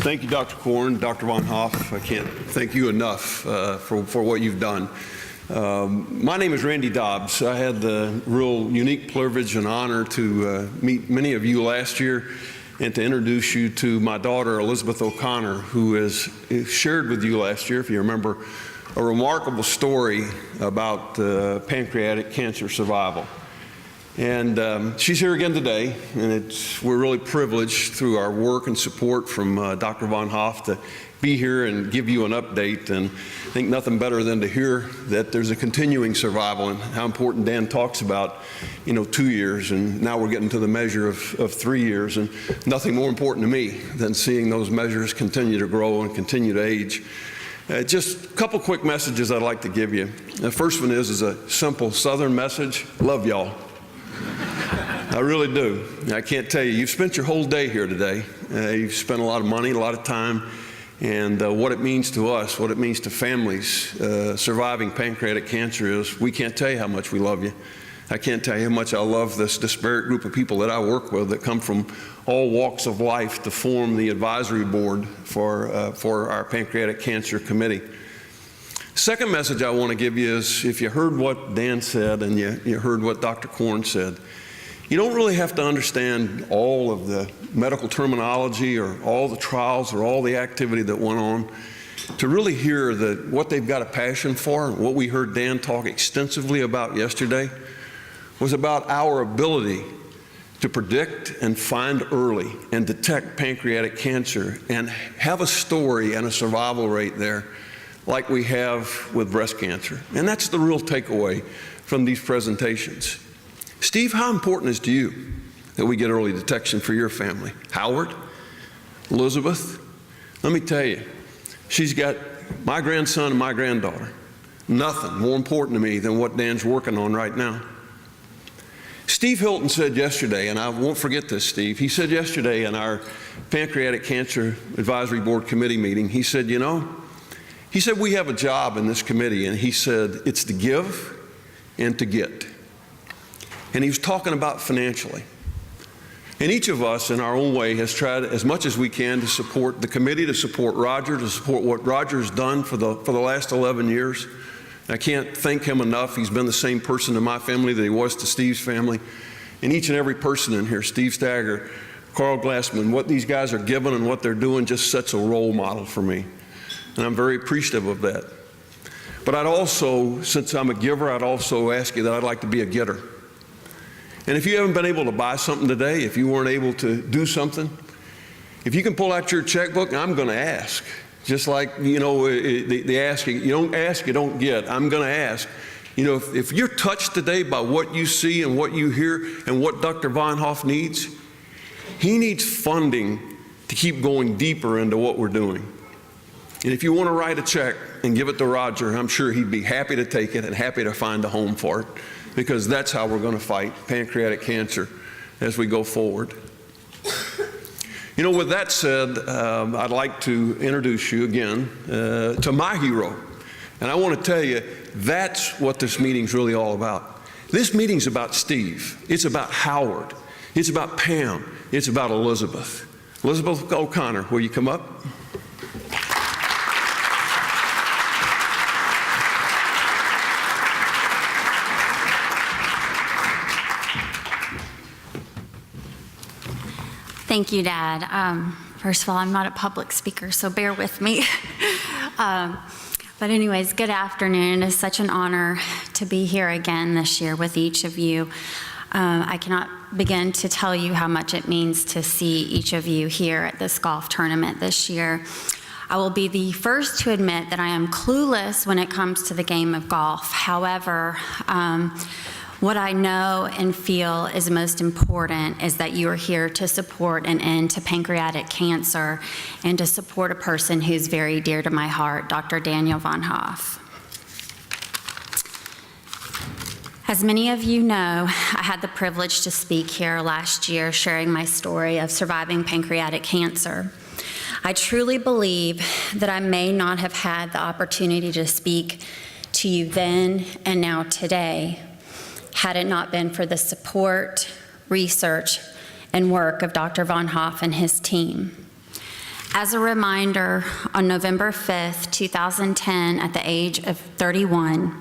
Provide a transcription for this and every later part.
Thank you, Dr. Korn, Dr. Von Hoff. I can't thank you enough for what you've done. My name is Randy Dobbs. I had the real unique privilege and honor to meet many of you last year and to introduce you to my daughter, Elizabeth O'Connor, who has shared with you last year, if you remember, a remarkable story about pancreatic cancer survival. And she's here again today, and we're really privileged through our work and support from Dr. Von Hoff to be here and give you an update. And I think nothing better than to hear that there's a continuing survival and how important Dan talks about, 2 years, and now we're getting to the measure of 3 years. And nothing more important to me than seeing those measures continue to grow and continue to age. Just a couple quick messages I'd like to give you. The first one is a simple Southern message: love y'all. I really do. I can't tell you, you've spent your whole day here today. You've spent a lot of money, a lot of time, and what it means to us, what it means to families surviving pancreatic cancer is we can't tell you how much we love you. I can't tell you how much I love this disparate group of people that I work with that come from all walks of life to form the advisory board for our pancreatic cancer committee. Second message I want to give you is, if you heard what Dan said and you heard what Dr. Korn said, you don't really have to understand all of the medical terminology or all the trials or all the activity that went on to really hear that what they've got a passion for. What we heard Dan talk extensively about yesterday was about our ability to predict and find early and detect pancreatic cancer and have a story and a survival rate there like we have with breast cancer. And that's the real takeaway from these presentations. Steve, how important is it to you that we get early detection for your family? Howard? Elizabeth? Let me tell you, she's got my grandson and my granddaughter. Nothing more important to me than what Dan's working on right now. Steve Hilton said yesterday, and I won't forget this, Steve, he said yesterday in our Pancreatic Cancer Advisory Board Committee meeting, he said, we have a job in this committee, and he said, it's to give and to get. And he was talking about financially. And each of us in our own way has tried as much as we can to support the committee, to support Roger, to support what Roger's done for the last 11 years. I can't thank him enough. He's been the same person to my family that he was to Steve's family. And each and every person in here, Steve Stagger, Carl Glassman, what these guys are giving and what they're doing just sets a role model for me. And I'm very appreciative of that. But I'd also, since I'm a giver, I'd also ask you that I'd like to be a getter. And if you haven't been able to buy something today, if you weren't able to do something, if you can pull out your checkbook, I'm going to ask. Just like, the asking, you don't ask, you don't get. I'm going to ask. If you're touched today by what you see and what you hear and what Dr. Von Hoff needs, he needs funding to keep going deeper into what we're doing. And if you want to write a check and give it to Roger, I'm sure he'd be happy to take it and happy to find a home for it, because that's how we're going to fight pancreatic cancer as we go forward. With that said, I'd like to introduce you again to my hero. And I want to tell you, that's what this meeting's really all about. This meeting's about Steve. It's about Howard. It's about Pam. It's about Elizabeth. Elizabeth O'Connor, will you come up? Thank you, Dad. First of all, I'm not a public speaker, so bear with me. But anyways, good afternoon. It's such an honor to be here again this year with each of you. I cannot begin to tell you how much it means to see each of you here at this golf tournament this year. I will be the first to admit that I am clueless when it comes to the game of golf. However, what I know and feel is most important is that you are here to support an end to pancreatic cancer and to support a person who's very dear to my heart, Dr. Daniel Von Hoff. As many of you know, I had the privilege to speak here last year sharing my story of surviving pancreatic cancer. I truly believe that I may not have had the opportunity to speak to you then and now today had it not been for the support, research, and work of Dr. Von Hoff and his team. As a reminder, on November 5th, 2010, at the age of 31,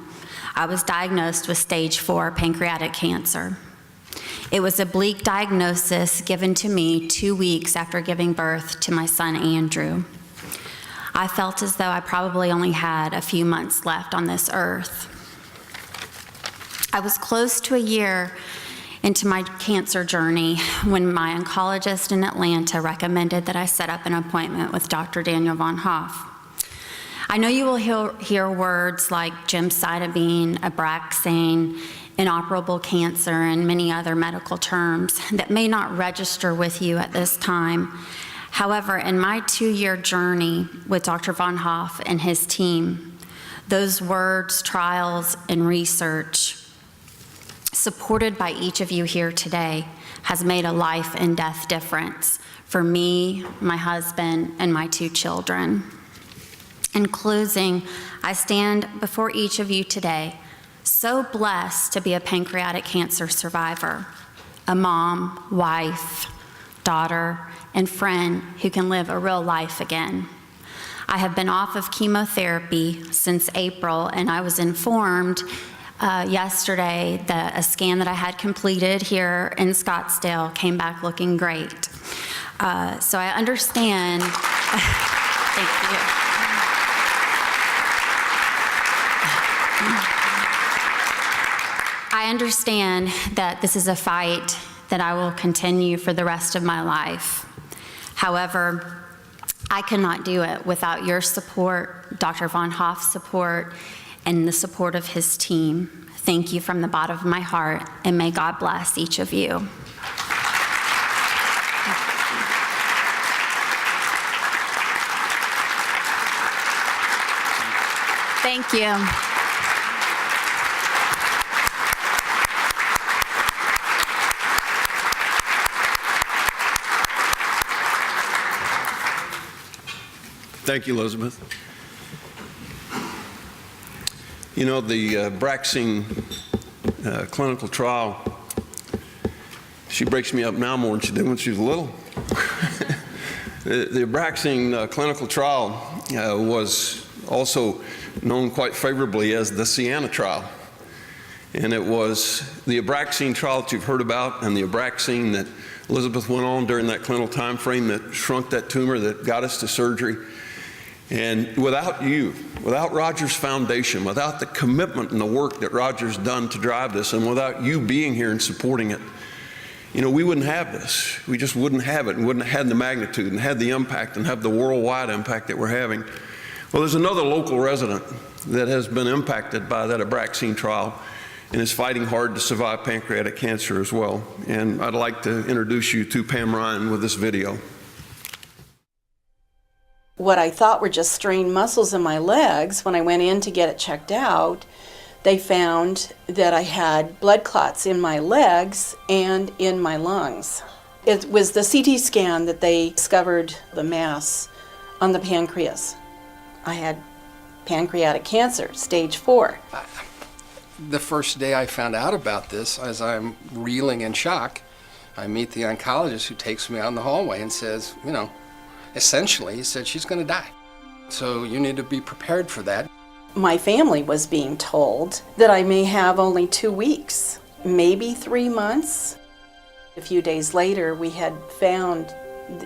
I was diagnosed with stage 4 pancreatic cancer. It was a bleak diagnosis given to me 2 weeks after giving birth to my son, Andrew. I felt as though I probably only had a few months left on this earth. I was close to a year into my cancer journey when my oncologist in Atlanta recommended that I set up an appointment with Dr. Daniel Von Hoff. I know you will hear words like gemcitabine, Abraxane, inoperable cancer, and many other medical terms that may not register with you at this time. However, in my 2-year journey with Dr. Von Hoff and his team, those words, trials, and research, supported by each of you here today, has made a life and death difference for me, my husband, and my 2 children. In closing, I stand before each of you today so blessed to be a pancreatic cancer survivor, a mom, wife, daughter, and friend who can live a real life again. I have been off of chemotherapy since April, and I was informed yesterday that a scan that I had completed here in Scottsdale came back looking great. So I understand. Thank you. I understand that this is a fight that I will continue for the rest of my life. However, I cannot do it without your support, Dr. Von Hoff's support, and the support of his team. Thank you from the bottom of my heart, and may God bless each of you. Thank you. Thank you, Elizabeth. You know, the Abraxane clinical trial, she breaks me up now more than she did when she was little. The Abraxane clinical trial was also known quite favorably as the Seena trial. And it was the Abraxane trial that you've heard about, and the Abraxane that Elizabeth went on during that clinical time frame that shrunk that tumor that got us to surgery. And without you, without Roger's foundation, without the commitment and the work that Roger's done to drive this, and without you being here and supporting it, you know, we wouldn't have this. We just wouldn't have it, and wouldn't have had the magnitude and had the impact and have the worldwide impact that we're having. Well, there's another local resident that has been impacted by that Abraxane trial and is fighting hard to survive pancreatic cancer as well. And I'd like to introduce you to Pam Ryan with this video. What I thought were just strained muscles in my legs, when I went in to get it checked out, they found that I had blood clots in my legs and in my lungs. It was the CT scan that they discovered the mass on the pancreas. I had pancreatic cancer, stage 4. The first day I found out about this, as I'm reeling in shock, I meet the oncologist who takes me out in the hallway and says, you know, essentially, he said, she's going to die. So you need to be prepared for that. My family was being told that I may have only 2 weeks, maybe 3 months. A few days later, we had found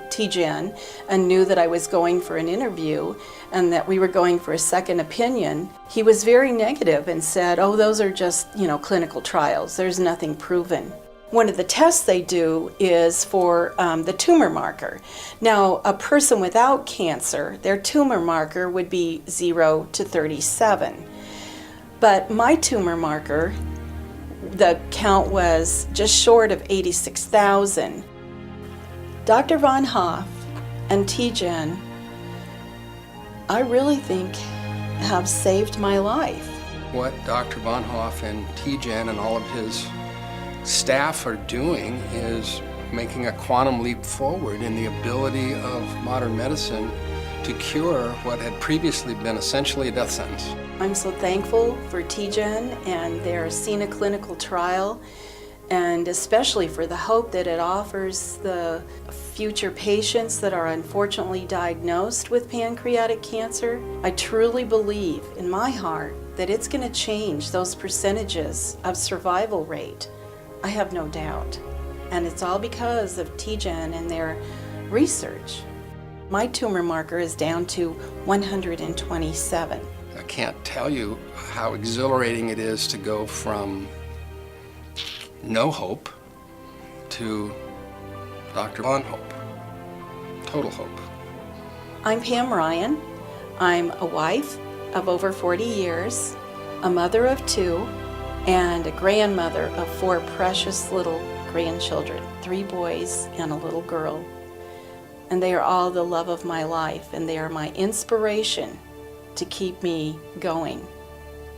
TGen and knew that I was going for an interview and that we were going for a second opinion. He was very negative and said, oh, those are just, you know, clinical trials. There's nothing proven. One of the tests they do is for the tumor marker. Now, a person without cancer, their tumor marker would be 0 to 37. But my tumor marker, the count was just short of 86,000. Dr. Von Hoff and TGen, I really think, have saved my life. What Dr. Von Hoff and TGen and all of his staff are doing is making a quantum leap forward in the ability of modern medicine to cure what had previously been essentially a death sentence. I'm so thankful for TGen and their Seena clinical trial and especially for the hope that it offers the future patients that are unfortunately diagnosed with pancreatic cancer. I truly believe in my heart that it's going to change those percentages of survival rate. I have no doubt. And it's all because of TGen and their research. My tumor marker is down to 127. I can't tell you how exhilarating it is to go from no hope to Dr. Von Hope, total hope. I'm Pam Ryan. I'm a wife of over 40 years, a mother of 2, and a grandmother of 4 precious little grandchildren, 3 boys and a little girl. And they are all the love of my life, and they are my inspiration to keep me going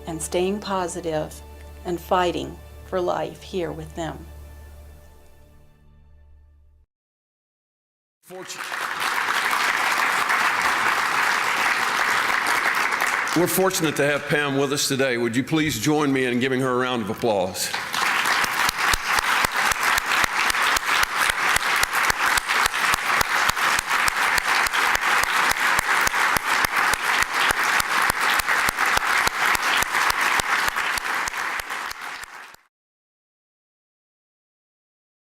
and staying positive and fighting for life here with them. We're fortunate to have Pam with us today. Would you please join me in giving her a round of applause?